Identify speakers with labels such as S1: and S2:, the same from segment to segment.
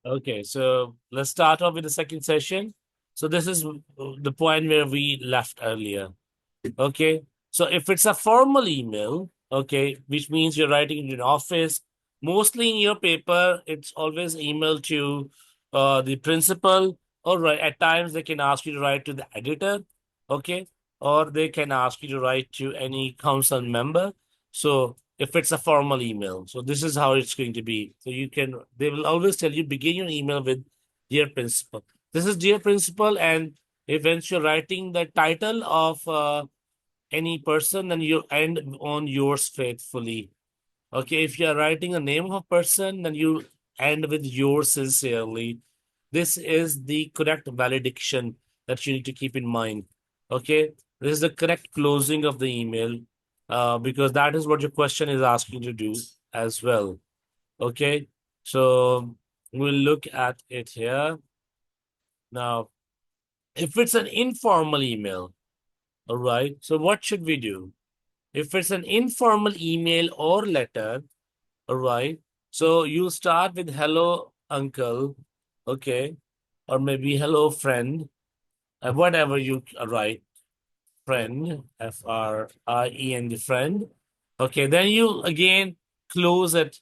S1: Okay, so let's start off with the second session. So this is the point where we left earlier. Okay, so if it's a formal email, okay, which means you're writing in an office, mostly in your paper, it's always email to the principal. Or right, at times they can ask you to write to the editor, okay, or they can ask you to write to any council member. So if it's a formal email, so this is how it's going to be. So you can, they will always tell you begin your email with dear principal. This is dear principal, and if once you're writing the title of any person, then you end on yours faithfully. Okay, if you are writing the name of a person, then you end with yours sincerely. This is the correct valediction that you need to keep in mind. Okay, this is the correct closing of the email, because that is what your question is asking to do as well. Okay, so we'll look at it here. Now, if it's an informal email, all right, so what should we do? If it's an informal email or letter, all right, so you start with hello, uncle, okay, or maybe hello, friend, whatever you write, friend, FRIEND, friend. Okay, then you again close it,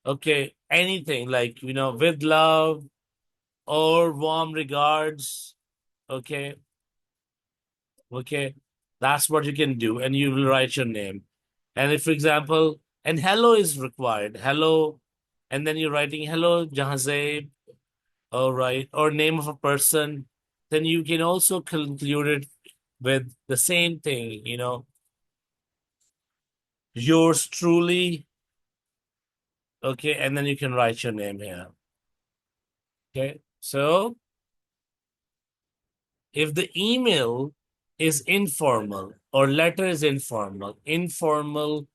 S1: okay, anything like, with love or warm regards, okay, okay, that's what you can do, and you will write your name. And if, for example, and hello is required, hello, and then you're writing hello, Jahazeb, all right, or name of a person, then you can also conclude it with the same thing, yours truly, okay, and then you can write your name here. Okay, so if the email is informal or letter is informal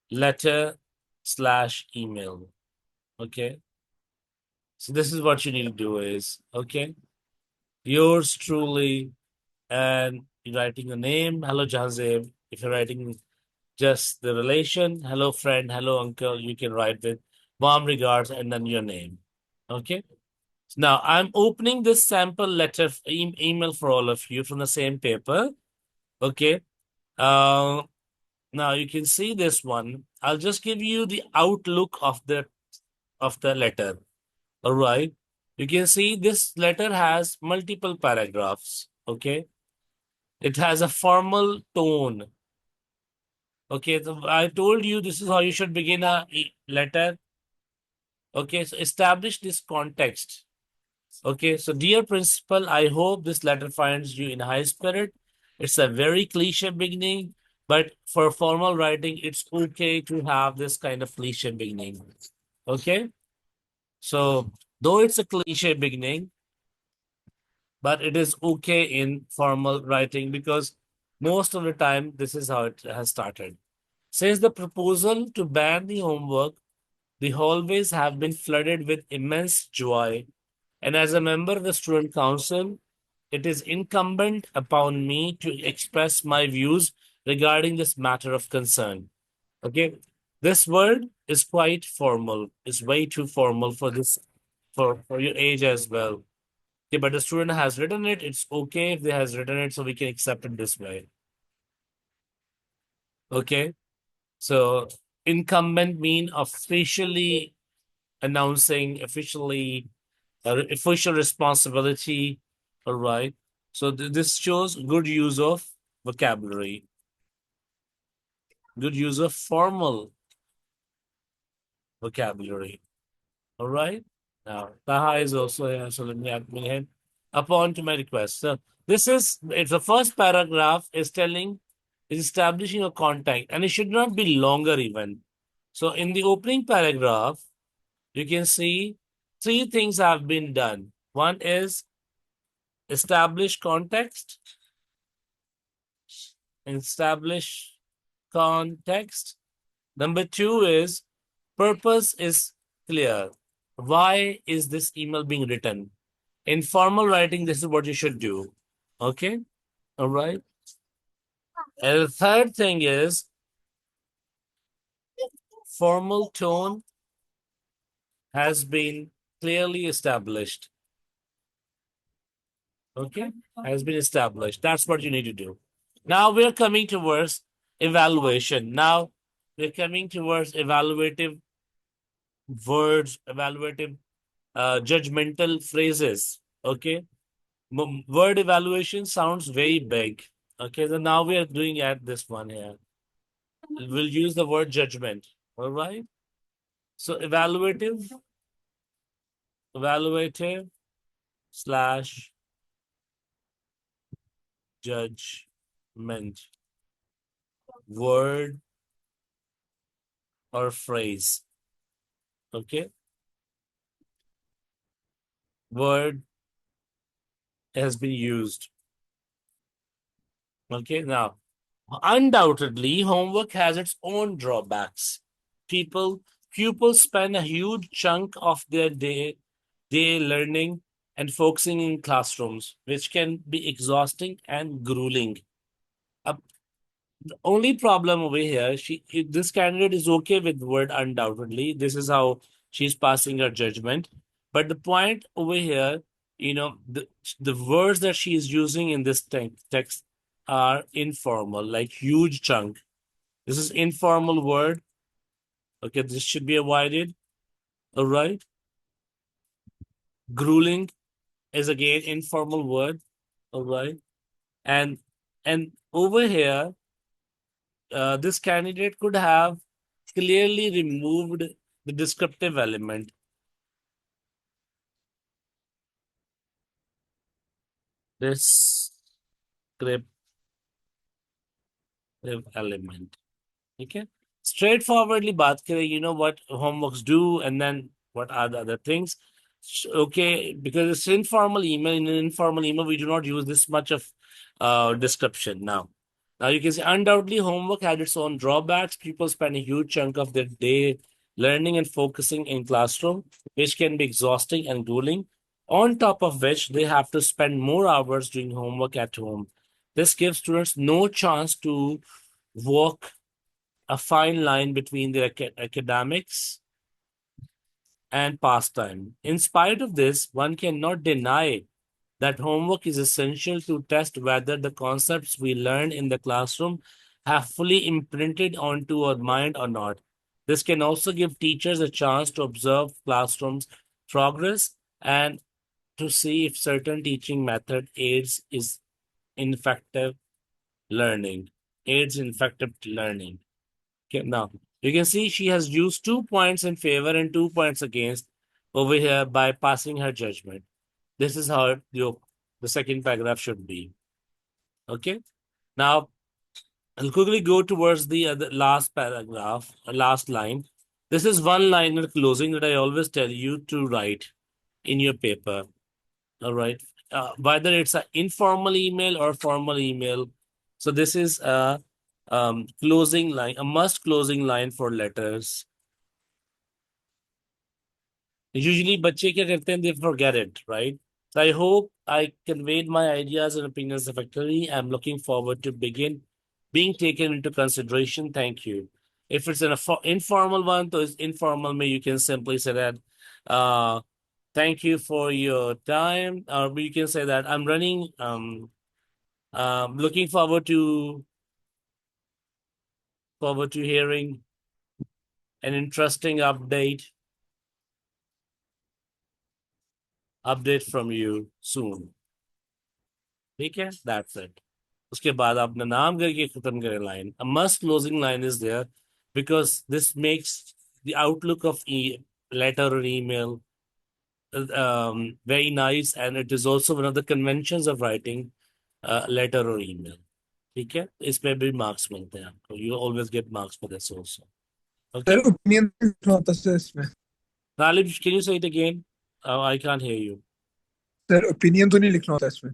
S1: letter slash email. Okay. So this is what you need to do is, okay, yours truly, and you're writing a name, hello Jazib. If you're writing just the relation, hello friend, hello uncle, you can write with warm regards and then your name. Okay. So now I'm opening this sample letter email for all of you from the same paper. Okay. Uh, Now you can see this one. I'll just give you the outlook of the letter. All right. You can see this letter has multiple paragraphs. Okay. It has a formal tone. Okay. So I told you this is how you should begin a letter. Okay. So establish this context. Okay. So, dear principal, I hope this letter finds you in high spirit. It's a very cliche beginning, but for formal writing, it's okay to have this kind of cliche beginning. Okay. So, though it's a cliche beginning, but it is okay in formal writing because most of the time this is how it has started. Says the proposal to ban the homework, the hallways have been flooded with immense joy, and as a member of the student council, it is incumbent upon me to express my views regarding this matter of concern. Okay, this word is quite formal. It's way too formal for this for your age as well. Okay, but the student has written it. It's okay if they has written it, so we can accept it this way. Okay, so incumbent mean officially announcing, officially official responsibility. All right. So this shows good use of vocabulary, good use of formal vocabulary. All right. Now Taha is also here, so let me admin him upon to my request. So this is it's the first paragraph is telling is establishing a contact, and it should not be longer even. So in the opening paragraph, you can see three things have been done. One is establish context, establish context. Number two is purpose is clear. Why is this email being written? In formal writing, this is what you should do. Okay? All right. And the third thing is formal tone has been clearly established. Okay, has been established. That's what you need to do. Now we're coming towards evaluation. Now we're coming towards evaluative words, evaluative judgmental phrases. Okay, word evaluation sounds very big. Okay, so now we are doing at this one here. We'll use the word judgment. All right. So evaluative slash judgment word or phrase. Okay, word has been used. Okay, now undoubtedly, homework has its own drawbacks. People Pupils spend a huge chunk of their day learning and focusing in classrooms, which can be exhausting and grueling. A only problem over here, this candidate is okay with the word undoubtedly. This is how she's passing her judgment. But the point over here, the words that she is using in this text are informal, like huge chunk. This is informal word. Okay, this should be avoided. All right. Grueling is again informal word. All right. And over here, this candidate could have clearly removed the descriptive element. Descriptive element. Okay. Straightforwardly baat kare, you know what homeworks do and then what are the other things. Okay, because it's informal email. In an informal email, we do not use this much of description now. Now you can see undoubtedly homework had its own drawbacks. People spend a huge chunk of their day learning and focusing in classroom, which can be exhausting and grueling. On top of which, they have to spend more hours doing homework at home. This gives students no chance to walk a fine line between their academics and pastime. In spite of this, one cannot deny that homework is essential to test whether the concepts we learn in the classroom have fully imprinted onto our mind or not. This can also give teachers a chance to observe classrooms' progress and to see if certain teaching method is effective aids in effective learning. Okay, now you can see she has used 2 points in favor and 2 points against over here by passing her judgment. This is how the second paragraph should be. Okay. Now I'll quickly go towards the last paragraph, last line. This is one liner closing that I always tell you to write in your paper. All right. Whether it's an informal email or formal email. So this is a closing line, a must closing line for letters. Usually, बच्चे क्या करते हैं? They forget it, right? So I hope I conveyed my ideas and opinions effectively. I'm looking forward to begin being taken into consideration. Thank you. If it's an informal one, so it's informal, you can simply say that, uh, thank you for your time. Or you can say that I'm running, looking forward to hearing an interesting update from you soon. ठीक है? That's it. उसके बाद आपने नाम करके खत्म करें line. A must closing line is there because this makes the outlook of letter or email very nice, and it is also one of the conventions of writing letter or email. ठीक है? इसमें भी marks मिलते हैं आपको. You always get marks for this also.
S2: Sir
S1: Okay?
S2: Opinion लिखना होता है इसमें।
S1: Talib, can you say it again? I can't hear you.
S2: Sir opinion तो नहीं लिखना होता इसमें।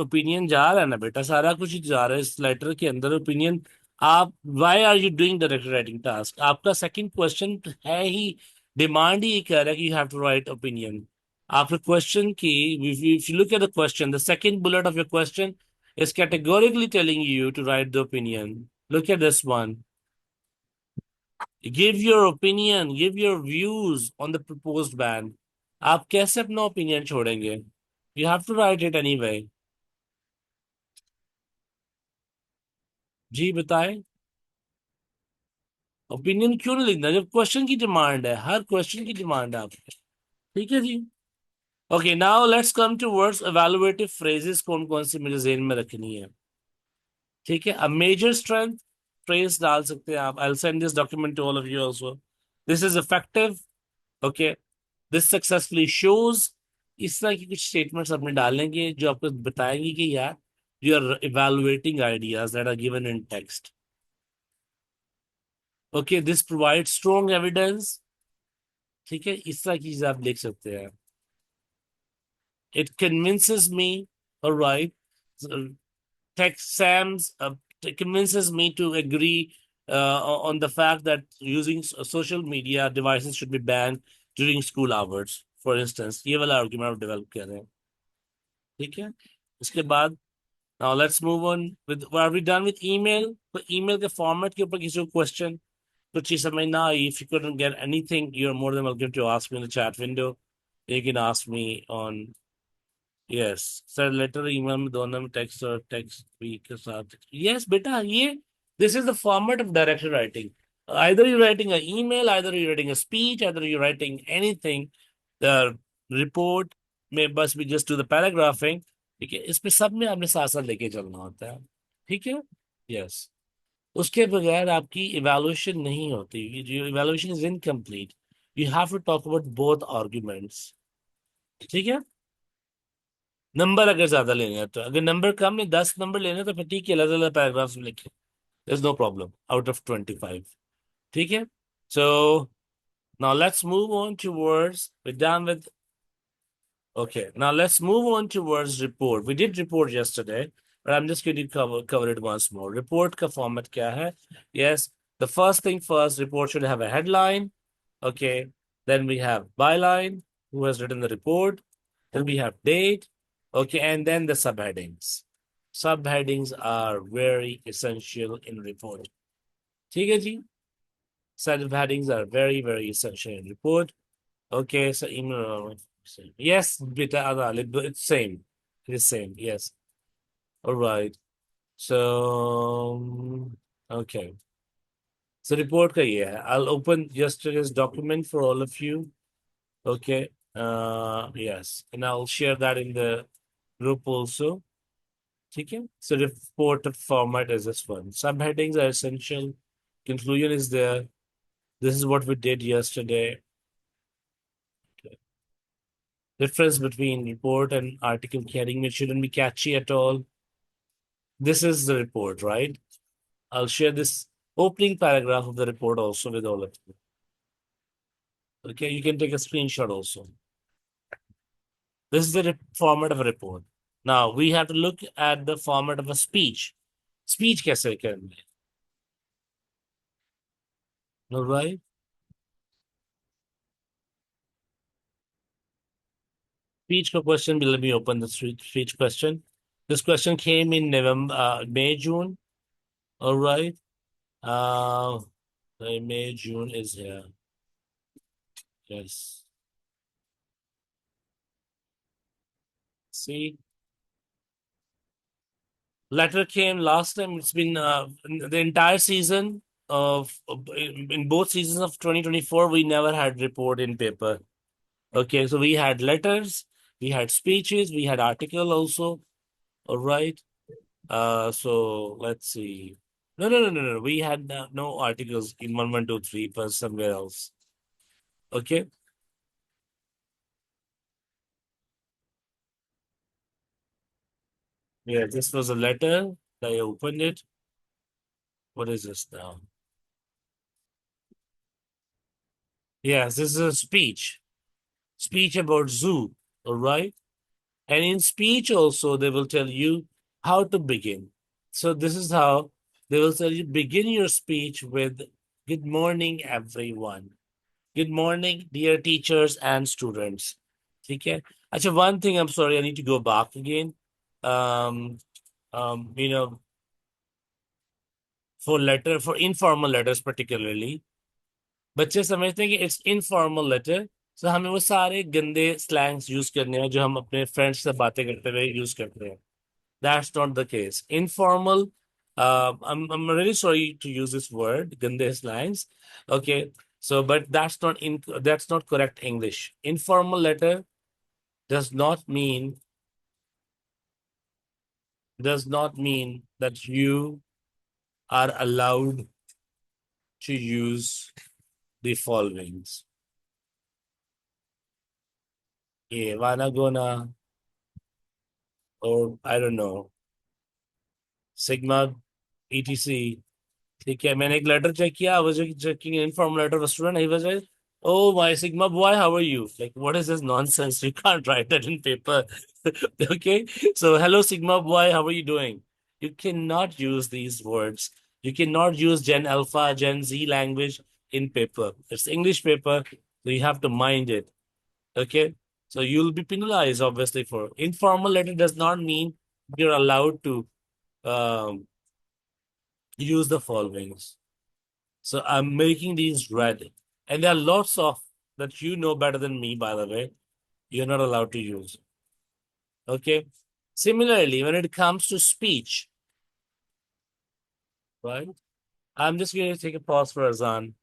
S1: ओपिनियन जा रहा है ना बेटा, सारा कुछ ही जा रहा है इस लेटर के अंदर ओपिनियन। आप why are you doing direct writing task? आपका सेकंड क्वेश्चन है ही, डिमांड ही कह रहा है कि you have to write opinion. आपके क्वेश्चन की, if you look at the question, the second bullet of your question is categorically telling you to write the opinion. Look at this one. Give your opinion, give your views on the proposed ban. आप कैसे अपना opinion छोड़ेंगे? You have to write it anyway. जी बताएं. Opinion क्यों नहीं लिखना जब question की डिमांड है, हर क्वेश्चन की डिमांड है आपकी. ठीक है जी. Okay, now let's come to words. Evaluative phrases कौन कौन सी मुझे जेहन में रखनी है. ठीक है. अ मेजर स्ट्रेंथ फ्रेज डाल सकते हैं आप. I will send this document to all of you also. This is effective. Okay. This successfully shows. इस तरह की कुछ स्टेटमेंट्स अपने डालेंगे जो आपको बताएंगे कि यार you are evaluating ideas that are given in text. Okay. This provide strong evidence. ठीक है. इस तरह की चीज आप देख सकते हैं. It convinces me, all right, text Sam's convinces me to agree on the fact that using social media devices should be banned during school hours. For instance, ये वाला argument आप develop कर रहे हैं. ठीक है. इसके बाद now let's move on with. Are we done with email? तो email के format के ऊपर किसी को question कुछ चीज समझ ना आई. If you couldn't get anything, you're more than welcome to ask me in the chat window. You can ask me on. Yes sir. Letter email में दोनों में टेक्स्ट और टेक्स्ट भी के साथ. यस बेटा, ये this is the format of direct writing. either you're writing an email, either you're writing a speech, either you're writing anything. The report में बस भी just do the paragraphing. ठीक है. इसमें सब में आपने साथ साथ लेके चलना होता है. ठीक है. यस. उसके बगैर आपकी इवेल्युएशन नहीं होती. Evaluation is incomplete. You have to talk about both arguments. ठीक है. नंबर अगर ज्यादा लेने हैं तो, अगर नंबर कम है 10 नंबर लेने हैं तो फिर ठीक है, अलग अलग पैराग्राफ्स में लिखे. there's no problem out of 25. ठीक है. So now let's move on towards. We're done with. Okay, now let's move on towards report. We did report yesterday, but I'm just going to cover it once more. Report का format क्या है? Yes, the first thing first, report should have a headline. Okay, then we have byline, who has written the report. Then we have date. Okay, and then the subheadings. Subheadings are very essential in report. ठीक है जी. Subheadings are very, very essential in report. Okay, so email. Yes, beta it's same. It is same. Yes. All right. So okay. So report का ये है. I'll open yesterday's document for all of you. Okay. Yes, and I'll share that in the group also. ठीक है. So report format is this one. Subheadings are essential. Conclusion is there. This is what we did yesterday. Difference between report and article carrying, it shouldn't be catchy at all. This is the report, right? I'll share this opening paragraph of the report also with all of you. Okay, you can take a screenshot also. This is the format of a report. Now we have to look at the format of a speech. Speech कैसे करेंगे? All right. Speech question. Let me open the speech question. This question came in November, May, June. All right. May, June is here. Yes. See, letter came last time. It's been the entire season of in both seasons of 2024. We never had report in paper. Okay, so we had letters, we had speeches, we had article also. All right. So let's see. No. We had no articles in 1123 for somewhere else. Okay. Yeah, this was a letter. I opened it. What is this now? Yes, this is a speech. Speech about zoo. All right. And in speech also, they will tell you how to begin. So this is how they will tell you, begin your speech with good morning, everyone. Good morning, dear teachers and students. Okay. Actually, one thing, I'm sorry, I need to go back again. Um, you know, for informal letters particularly, बच्चे समझते हैं कि it's informal letter, सो हमें वो सारे गंदे slangs use करने हैं जो हम अपने फ्रेंड्स से बातें करते हुए यूज करते हैं. That's not the case. Informal, I'm really sorry to use this word, gande slangs. Okay, so but that's not correct English. Informal letter does not mean that you are allowed to use the followings. Yeah, wanna gonna, or I don't know, sigma, etc. ठीक है, मैंने एक letter check किया. I was checking an informal letter of a student. He was like, "Oh, my Sigma boy, how are you?" Like, what is this nonsense? You can't write that in paper. Okay, so hello, Sigma boy, how are you doing? You cannot use these words. You cannot use Gen Alpha, Gen Z language in paper. It's English paper, so you have to mind it. Okay, so you'll be penalized obviously for informal letter. Does not mean you're allowed to um, use the followings. So I'm making these red. And there are lots of that you know better than me, by the way. You're not allowed to use. Okay. Similarly, when it comes to speech, right? I'm just going to take a pause for Azan.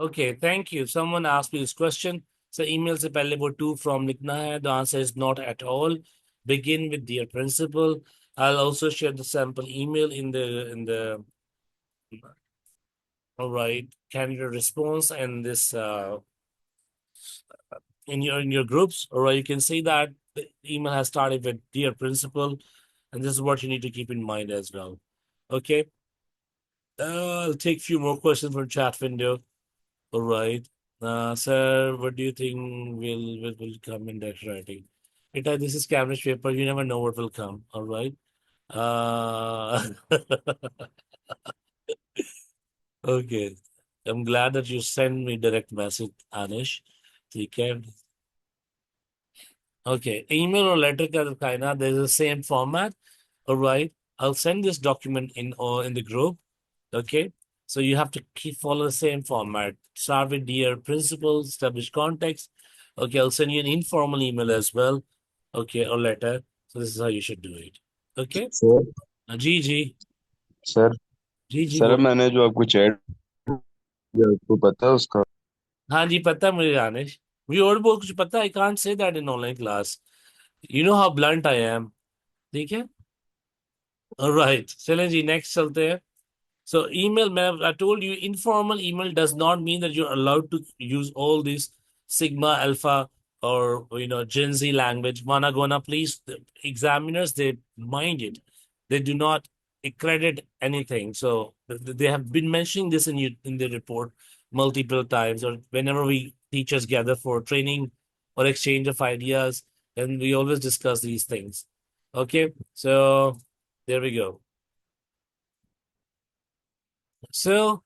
S1: Okay, thank you. Someone asked me this question. So email se pehle wo to from likhna hai. The answer is not at all. Begin with dear principal. I'll also share the sample email in the all right candidate response and this in your groups. All right, you can see that the email has started with dear principal, and this is what you need to keep in mind as well. Okay, I'll take a few more questions from chat window. All right, sir, what do you think will come in that writing? This is Cambridge paper. You never know what will come. All right. Uh, okay. I'm glad that you send me direct message, Anish. Okay. Okay. Email or letter kind of there's the same format. All right. I'll send this document in or in the group. Okay. So you have to keep follow the same format. Start with dear principal, establish context. Okay, I'll send you an informal email as well. Okay, or letter. So this is how you should do it. Okay.
S3: Sir
S1: ji ji
S3: sir
S1: ji ji
S3: sir
S1: बोल.
S3: मैंने जो आपको chat दिया आपको पता है उसका
S1: हाँ जी पता है मुझे दानिश. मुझे और बहुत कुछ पता है. I can't say that in online class. You know how blunt I am. ठीक है. राइट चलें जी नेक्स्ट चलते हैं. So email, man, I told you, informal email does not mean that you're allowed to use all these Sigma, Alpha, or Gen Z language. Mana gona, please. The examiners, they mind it. They do not accredit anything. So they have been mentioning this in the report multiple times, or whenever we teachers gather for training or exchange of ideas, and we always discuss these things. Okay, so there we go. So.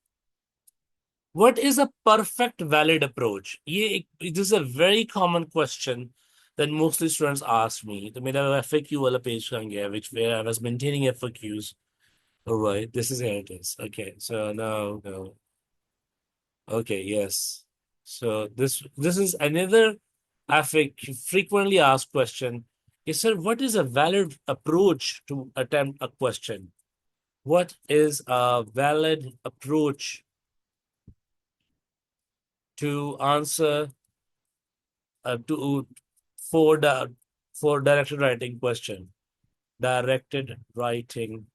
S1: What is a perfect valid approach? This is a very common question that mostly students ask me. तो मेरा FAQ वाला page कहाँ गया, which where I was maintaining FAQs. All right, this is here it is. Okay, so now, no. Okay, yes. So this is another frequently asked question. Yes, sir, what is a valid approach to attempt a question? What is a valid approach to answer to for the for directed writing question? Directed writing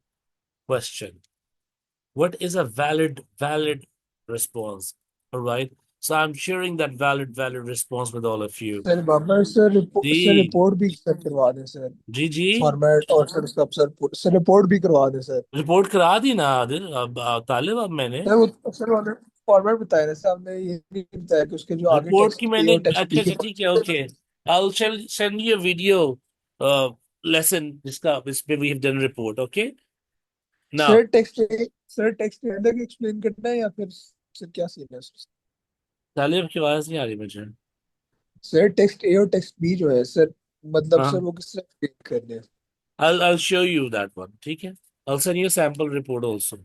S1: question. What is a valid response? All right. So I'm sharing that valid response with all of you.
S2: Sir Babar sir
S1: ji
S2: report भी sir करवा दें sir
S1: ji ji
S2: format और sir उसका sir report भी करवा दें sir
S1: report करा दी ना आदिल अब तालिब अब मैंने
S2: सर वो सर उन्होंने फॉर्मेट बताया ना सर हमने ये नहीं बताया कि उसके जो आगे
S1: रिपोर्ट की
S2: टेक्स्ट ए
S1: मैंने
S2: और टेक्स्ट बी
S1: अच्छा
S2: के
S1: अच्छा ठीक है okay I will send you video lesson जिसका इस पे we have done report okay now
S2: sir text A अंदर एक्सप्लेन करना है या फिर सर क्या सीन है
S1: तालिब की आवाज नहीं आ रही मुझे
S2: सर टेक्स्ट ए और टेक्स्ट बी जो है सर मतलब सर
S1: हाँ
S2: वो किस तरह एक्सप्लेन करने हैं
S1: I'll show you that one ठीक है I'll send you a sample report also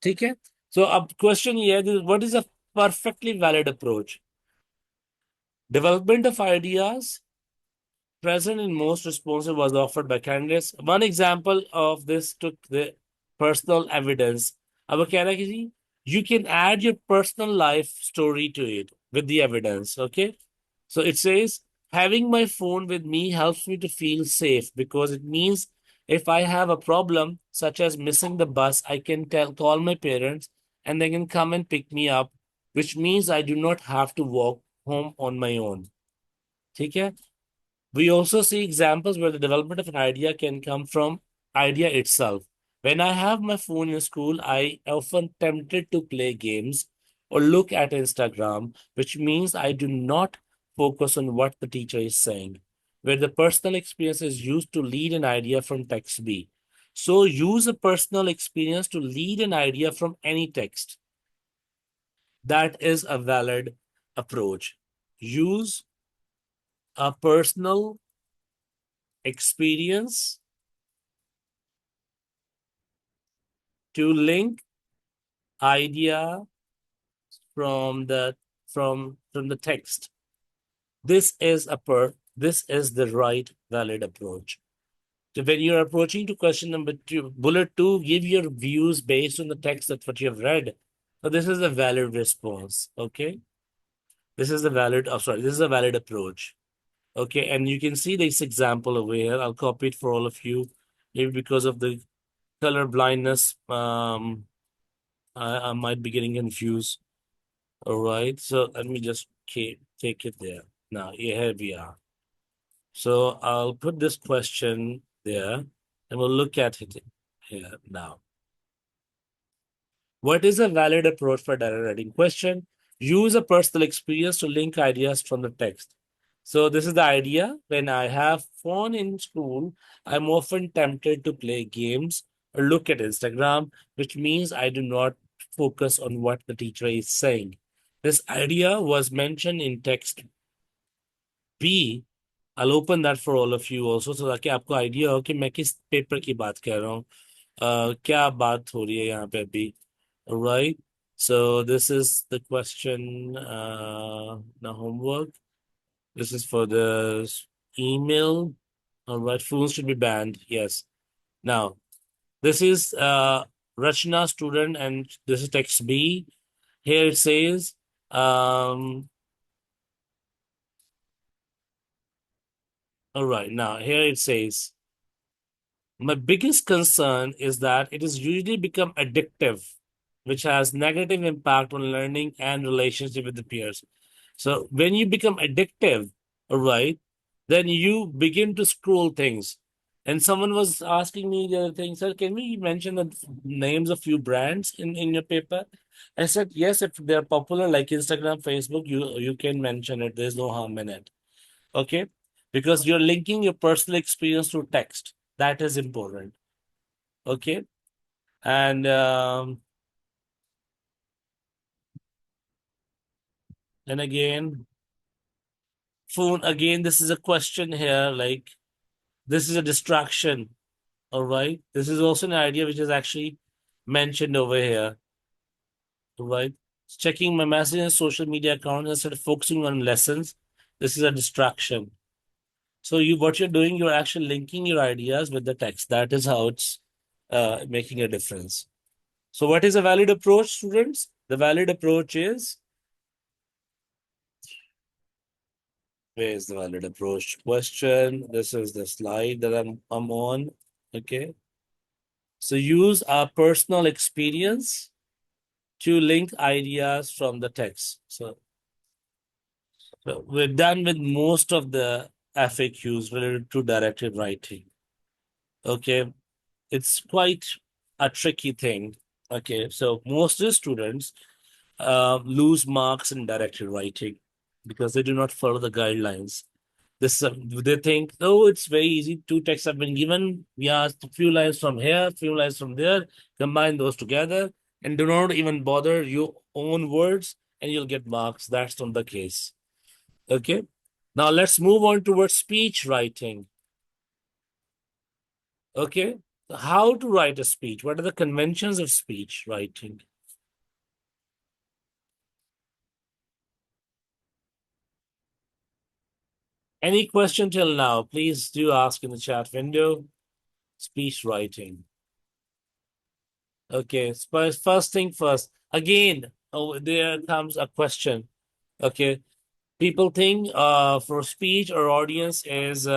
S1: ठीक है so अब question ये है what is a perfectly valid approach development of ideas present in most responses was offered by candidates. One example of this took the personal evidence. अब वो कह रहा है कि जी, you can add your personal life story to it with the evidence. Okay. So it says, having my phone with me helps me to feel safe because it means if I have a problem, such as missing the bus, I can call my parents and they can come and pick me up, which means I do not have to walk home on my own. ठीक है we also see examples where the development of an idea can come from idea itself. When I have my phone in school, I often tempted to play games or look at Instagram, which means I do not focus on what the teacher is saying, where the personal experience is used to lead an idea from text B. So use a personal experience to lead an idea from any text. That is a valid approach. Use a personal experience to link idea from the text. This is the right valid approach. So when you're approaching to question number two, bullet two, give your views based on the text that what you have read. So this is a valid response. Okay. This is a valid, oh, sorry, this is a valid approach. Okay. And you can see this example over here. I'll copy it for all of you. Maybe because of the color blindness, I might be getting confused. All right, so let me just take it there. Now, here we are. So I'll put this question there and we'll look at it here now. What is a valid approach for direct writing question? Use a personal experience to link ideas from the text. So this is the idea. When I have phone in school, I'm often tempted to play games or look at Instagram, which means I do not focus on what the teacher is saying. This idea was mentioned in text B. I'll open that for all of you also so ताकि आपको idea हो कि मैं किस paper की बात कर रहा हूँ क्या बात हो रही है यहाँ पे अभी right so this is the question the homework this is for the email all right phones should be banned yes now this is Rachna student and this is text B here it says all right now here it says my biggest concern is that it has usually become addictive, which has negative impact on learning and relationship with the peers. So when you become addictive, all right, then you begin to scroll things. And someone was asking me the other thing, sir, can we mention the names of few brands in your paper? I said, yes, if they're popular like Instagram, Facebook, you can mention it. There's no harm in it. Okay? Because you're linking your personal experience to text. That is important. Okay. And again, phone again, this is a question here, like this is a distraction. All right. This is also an idea which is actually mentioned over here, right? Checking my messages, social media accounts instead of focusing on lessons. This is a distraction. So what you're doing, you're actually linking your ideas with the text. That is how it's making a difference. So what is a valid approach, students? The valid approach is, where is the valid approach question? This is the slide that I'm on. Okay. So use our personal experience to link ideas from the text. So we're done with most of the FAQs related to directed writing. Okay. It's quite a tricky thing. Okay. So most of the students lose marks in directed writing because they do not follow the guidelines. This they think, oh, it's very easy. Two texts have been given. We asked a few lines from here, a few lines from there. Combine those together, and do not even bother your own words, and you'll get marks. That's not the case. Okay. Now let's move on towards speech writing. Okay. How to write a speech? What are the conventions of speech writing? Any question till now? Please do ask in the chat window. Speech writing. Okay, first thing first. Again, oh, there comes a question. Okay, people think for speech or audience is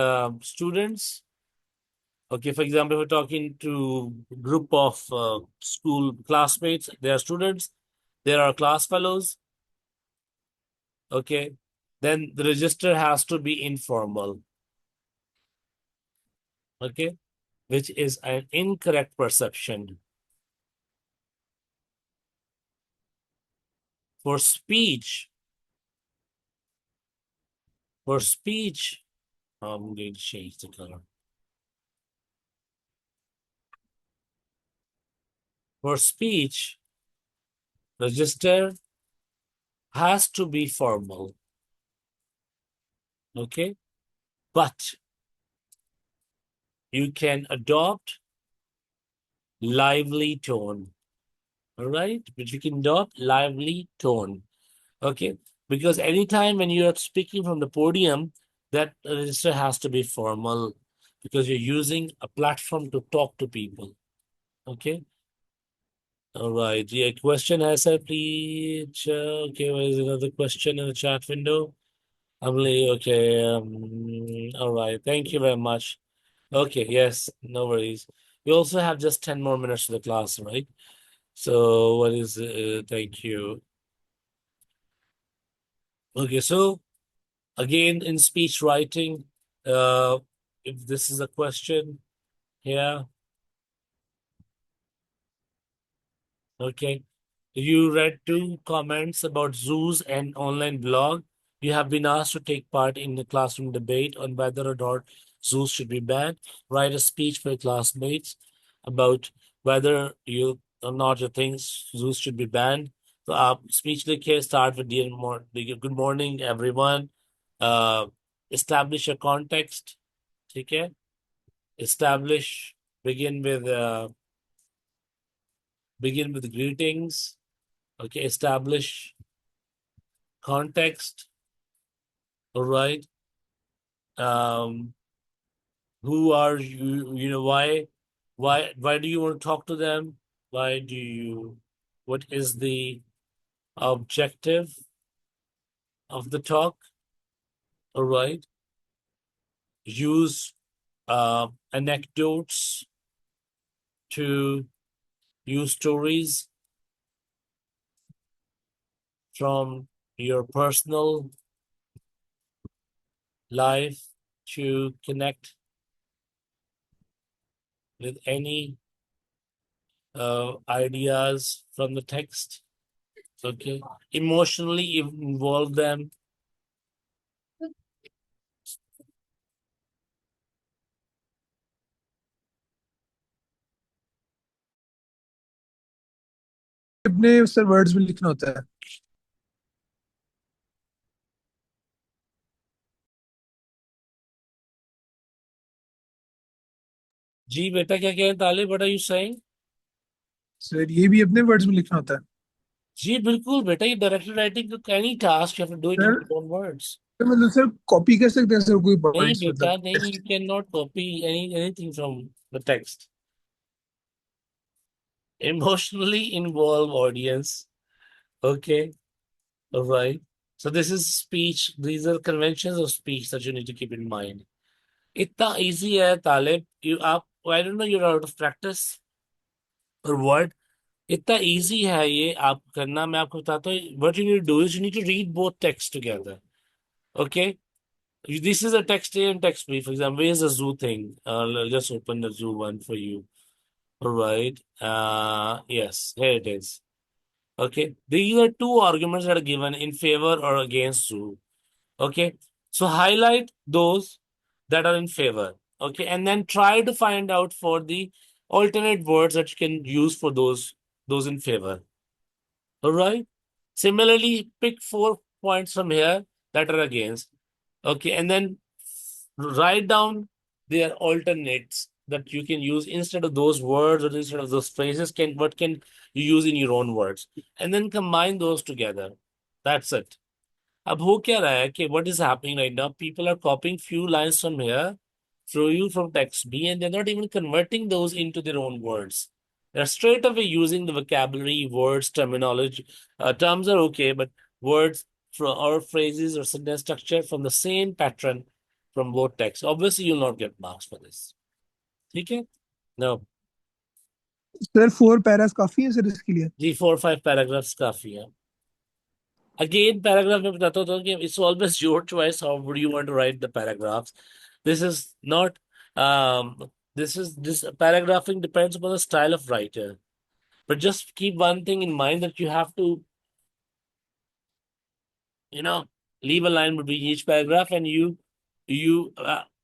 S1: students. Okay, for example, we're talking to group of school classmates. They are students. There are class fellows. Okay, then the register has to be informal. Okay, which is an incorrect perception. For speech, for speech, I'm going to change the color. For speech, register has to be formal. Okay, but you can adopt lively tone. All right, but you can adopt lively tone. Okay, because anytime when you are speaking from the podium, that register has to be formal because you're using a platform to talk to people. Okay. All right. Yeah, question has said, please. Okay, where is another question in the chat window? Emily, okay. All right. Thank you very much. Okay, yes, no worries. We also have just 10 more minutes to the class, right? So, what is, thank you. Okay, so again, in speech writing, uh, if this is a question here, okay. You read two comments about zoos and online blog. You have been asked to take part in the classroom debate on whether or not zoos should be banned. Write a speech for your classmates about whether you or not you think zoos should be banned. So, speech लिखिए, start with good morning everyone. Uh, establish a context. ठीक है? Establish. Begin with greetings. Okay, establish context. All right. Um, who are you? You know, why do you want to talk to them? Why do you, what is the objective of the talk? All right. Use anecdotes to use stories from your personal life to connect with any ideas from the text. Okay. Emotionally involve them.
S2: अपने sir words में लिखना होता है
S1: जी बेटा क्या कह रहे हैं ताले, what are you saying?
S2: Sir ये भी अपने वर्ड्स में लिखना होता है?
S1: जी बिल्कुल बेटा, ये डायरेक्टेड राइटिंग का any task you have to do it in
S2: sir
S1: your own words.
S2: तो मतलब सर कॉपी कर सकते हैं सर कोई
S1: नहीं
S2: पॉइंट्स
S1: बेटा
S2: मतलब
S1: नहीं,
S2: text?
S1: You can not copy anything from the text. Emotionally involve audience. Okay, all right. So this is speech. These are conventions of speech that you need to keep in mind. इतना easy है तालिब, you आप, I don't know, you're out of practice or what. इतना easy है ये आप करना, मैं आपको बताता हूँ. What you need to do is you need to read both texts together. Okay, this is a text A and text B. For example, where's the zoo thing? I'll just open the zoo one for you. All right. Yes, here it is. Okay, these are two arguments that are given in favor or against zoo. Okay, so highlight those that are in favor. Okay, and then try to find out for the alternate words that you can use for those in favor. All right. Similarly, pick 4 points from here that are against. Okay, and then write down their alternates that you can use instead of those words or instead of those phrases. What can you use in your own words? And then combine those together. That's it. अब हो क्या रहा है कि what is happening right now? People are copying few lines from here, throw you from text B, and they're not even converting those into their own words. They're straight away using the vocabulary, words, terminology. Terms are okay, but words from or phrases or sentence structure from the same pattern from both texts. Obviously, you'll not get marks for this. Okay? No.
S2: Sir 4 Paris काफी है sir इसके लिए?
S1: जी 4 or 5 paragraphs काफी है. Again, paragraph में बताता हूँ कि it's always your choice how would you want to write the paragraphs. This is not this paragraphing depends upon the style of writer. But just keep one thing in mind that you have to, leave a line between each paragraph, and you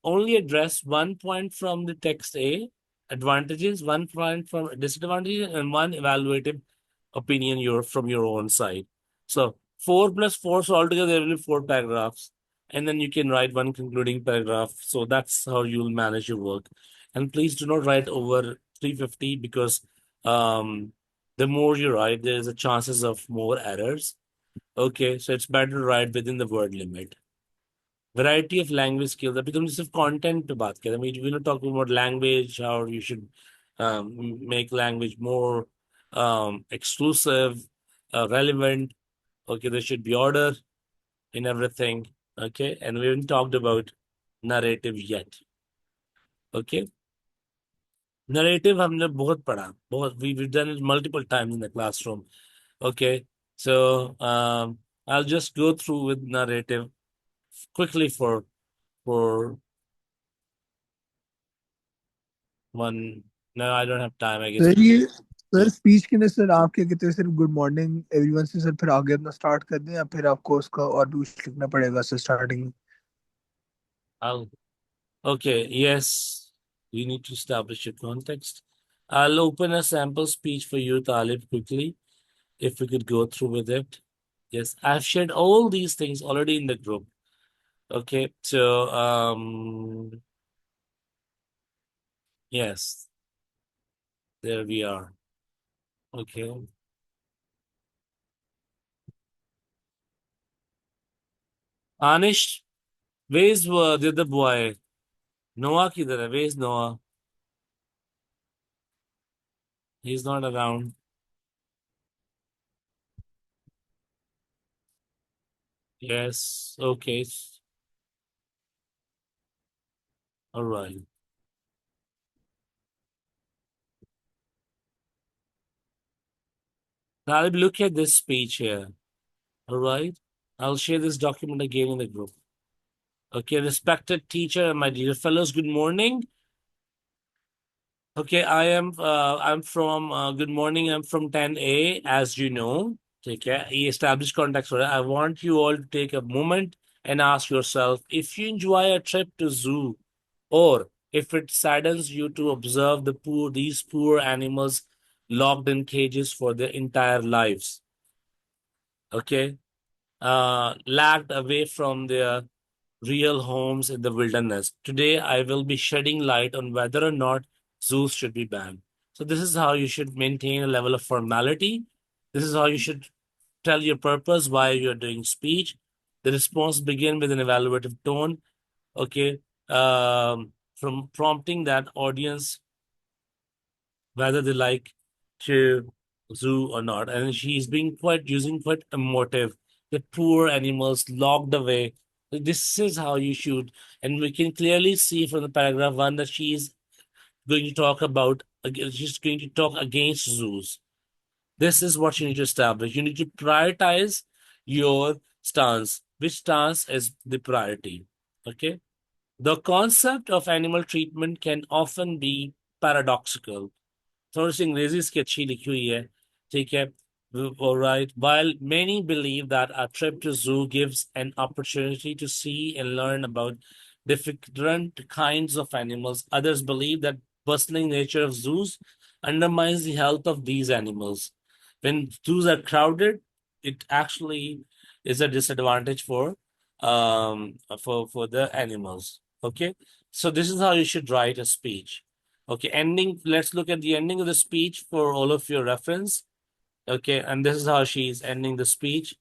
S1: only address 1 point from the text A, advantages, 1 point from disadvantages, and one evaluative opinion from your own side. So 4 plus 4, so altogether there will be 4 paragraphs, and then you can write one concluding paragraph. So that's how you'll manage your work. And please do not write over 350, because um, the more you write, there's a chances of more errors. Okay, so it's better to write within the word limit. Variety of language skills. अभी तुमने सिर्फ content पे बात की. I mean, we're not talking about language, how you should make language more exclusive, relevant. Okay, there should be order in everything. Okay, and we haven't talked about narrative yet. Okay, narrative हमने बहुत पढ़ा, we've done it multiple times in the classroom. Okay, so I'll just go through with narrative quickly for one. No, I don't have time, I guess.
S2: Sir ये sir speech के अंदर sir आप क्या कहते हैं सर गुड मॉर्निंग एवरीवन से sir फिर आगे अपना स्टार्ट कर दें या फिर आपको उसका और भी कुछ लिखना पड़ेगा सर स्टार्टिंग में?
S1: I'll Okay, yes, you need to establish your context. I'll open a sample speech for you, Talib, quickly, if we could go through with it. Yes, I've shared all these things already in the group. Okay, so yes, there we are. Okay. Anish, where's the other boy? Noah kidhar hai? Where's Noah? He's not around. Yes, okay. All right. Talib, look at this speech here. All right. I'll share this document again in the group. Okay, respected teacher and my dear fellows, good morning. Okay, I'm from good morning. I'm from 10A, as you know. Take care. Established context. I want you all to take a moment and ask yourself if you enjoy a trip to zoo, or if it saddens you to observe these poor animals locked in cages for their entire lives. Okay, lagged away from their real homes in the wilderness. Today, I will be shedding light on whether or not zoos should be banned. So this is how you should maintain a level of formality. This is how you should tell your purpose, why you're doing speech. The response begin with an evaluative tone, okay? From prompting that audience whether they like to zoo or not. And she's being quite using quite emotive. The poor animals locked away. This is how you should, and we can clearly see from the paragraph one that she's going to talk about. She's going to talk against zoos. This is what you need to establish. You need to prioritize your stance. Which stance is the priority? Okay. The concept of animal treatment can often be paradoxical. थोड़ी सी अंग्रेजी इसकी अच्छी लिखी हुई है ठीक है all right while many believe that a trip to zoo gives an opportunity to see and learn about different kinds of animals, others believe that bustling nature of zoos undermines the health of these animals. When zoos are crowded, it actually is a disadvantage for the animals. Okay, so this is how you should write a speech. Okay, ending. Let's look at the ending of the speech for all of your reference. Okay, and this is how she's ending the speech.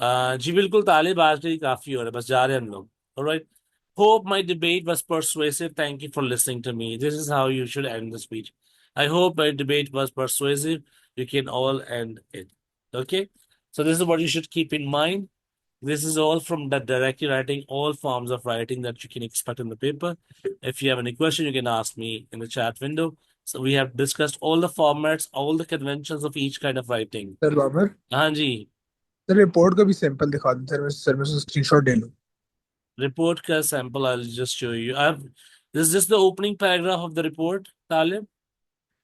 S1: जी बिल्कुल तालिब आज के लिए काफी हो रहा है बस जा रहे हैं हम लोग. All right. Hope my debate was persuasive. Thank you for listening to me. This is how you should end the speech. I hope my debate was persuasive. You can all end it. Okay. So this is what you should keep in mind. This is all from the directly writing, all forms of writing that you can expect in the paper. If you have any question, you can ask me in the chat window. So we have discussed all the formats, all the conventions of each kind of writing.
S2: Sir Babar
S1: हाँ जी.
S2: Sir report का भी sample दिखा दें sir मैं screenshot ले लूं
S1: Report ka sample, I'll just show you. This is just the opening paragraph of the report, Talib.